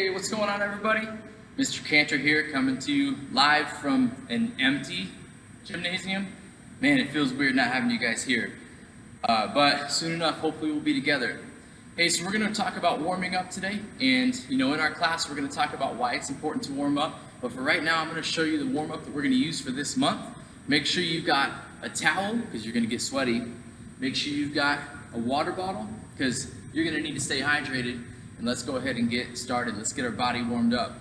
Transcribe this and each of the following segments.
Hey, what's going on, everybody? Mr. Cantor here, coming to you live from an empty gymnasium. Man, it feels weird not having you guys here. But soon enough, hopefully we'll be together. Hey, so we're going to talk about warming up today. And, in our class, we're going to talk about why it's important to warm up. But for right now, I'm going to show you the warm-up that we're going to use for this month. Make sure you've got a towel, because you're going to get sweaty. Make sure you've got a water bottle, because you're going to need to stay hydrated. And let's go ahead and get started. Let's get our body warmed up.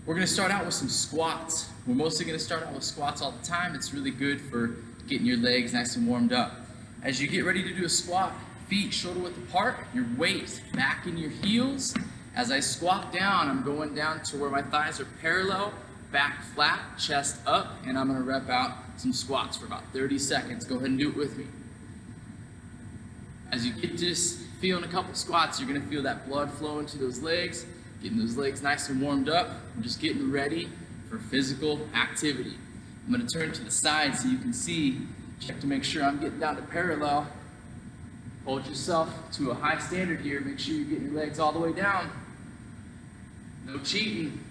We're going to start out with some squats. We're mostly going to start out with squats all the time. It's really good for getting your legs nice and warmed up. As you get ready to do a squat, feet shoulder width apart, your weight back in your heels. As I squat down, I'm going down to where my thighs are parallel, back flat, chest up, and I'm going to rep out some squats for about 30 seconds. Go ahead and do it with me. As you get just feeling a couple squats, you're going to feel that blood flow into those legs, getting those legs nice and warmed up, and just getting ready for physical activity. I'm going to turn to the side so you can see, check to make sure I'm getting down to parallel. Hold yourself to a high standard here. Make sure you're getting your legs all the way down. No cheating.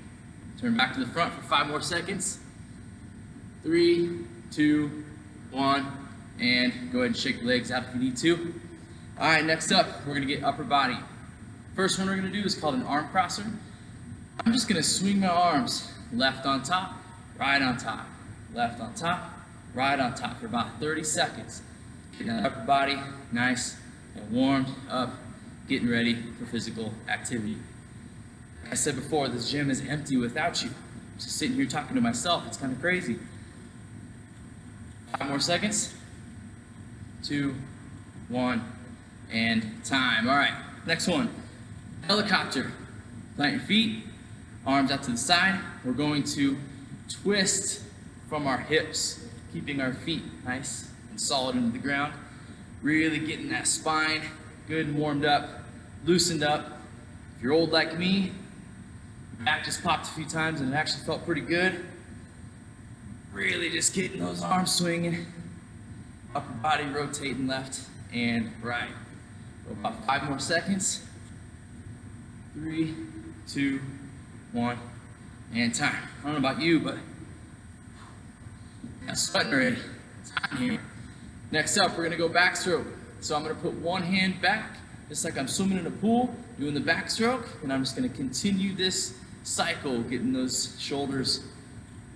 Turn back to the front for 5 more seconds. 3, 2, 1, and go ahead and shake the legs out if you need to. All right, next up, we're going to get upper body. First one we're going to do is called an arm crosser. I'm just going to swing my arms left on top, right on top, left on top, right on top for about 30 seconds. Getting that upper body nice and warmed up, getting ready for physical activity. Like I said before, this gym is empty without you. Just sitting here talking to myself, it's kind of crazy. 5 more seconds. 2, 1. And time. All right, next one. Helicopter. Plant your feet, arms out to the side. We're going to twist from our hips, keeping our feet nice and solid into the ground. Really getting that spine good and warmed up, loosened up. If you're old like me, your back just popped a few times and it actually felt pretty good. Really just getting those arms swinging, upper body rotating left and right. About 5 more seconds. 3, 2, 1, and time. I don't know about you, but I'm sweating already. It's hot in here. Next up, we're going to go backstroke. So I'm going to put one hand back, just like I'm swimming in a pool, doing the backstroke, and I'm just going to continue this cycle, getting those shoulders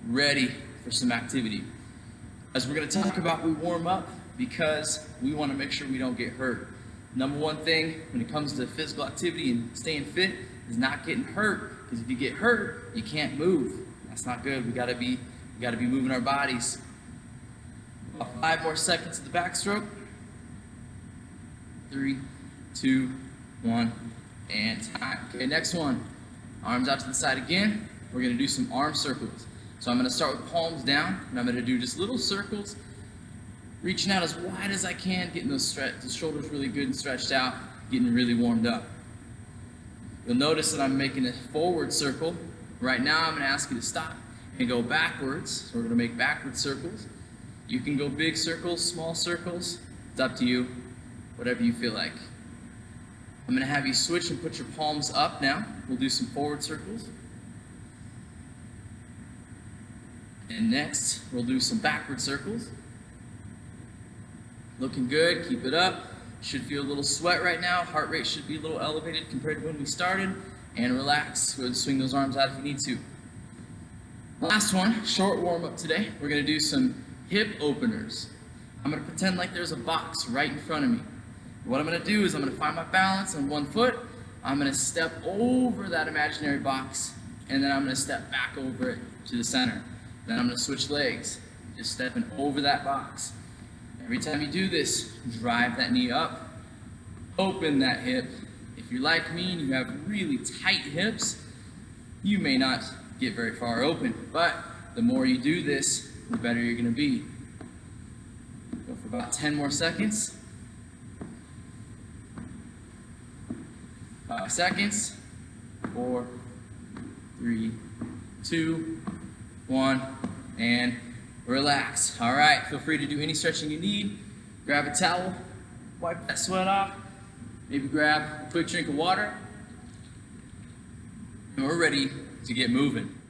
ready for some activity. As we're going to talk about, we warm up because we want to make sure we don't get hurt. Number one thing when it comes to physical activity and staying fit is not getting hurt. Because if you get hurt, you can't move. That's not good. We gotta be moving our bodies. About 5 more seconds of the backstroke. 3, 2, 1, and time. Okay, next one. Arms out to the side again. We're gonna do some arm circles. So I'm gonna start with palms down, and I'm gonna do just little circles, reaching out as wide as I can, getting those shoulders really good and stretched out, getting really warmed up. You'll notice that I'm making a forward circle. Right now, I'm going to ask you to stop and go backwards. So we're going to make backward circles. You can go big circles, small circles. It's up to you, whatever you feel like. I'm going to have you switch and put your palms up now. We'll do some forward circles. And next, we'll do some backward circles. Looking good, keep it up. Should feel a little sweat right now. Heart rate should be a little elevated compared to when we started. And relax, go ahead and swing those arms out if you need to. Last one, short warm up today. We're gonna do some hip openers. I'm gonna pretend like there's a box right in front of me. What I'm gonna do is I'm gonna find my balance on one foot. I'm gonna step over that imaginary box, and then I'm gonna step back over it to the center. Then I'm gonna switch legs, just stepping over that box. Every time you do this, drive that knee up, open that hip. If you're like me and you have really tight hips, you may not get very far open, but the more you do this, the better you're going to be. Go for about 10 more seconds. 5 seconds. 4, 3, 2, 1, and relax. All right, feel free to do any stretching you need. Grab a towel, wipe that sweat off. Maybe grab a quick drink of water. And we're ready to get moving.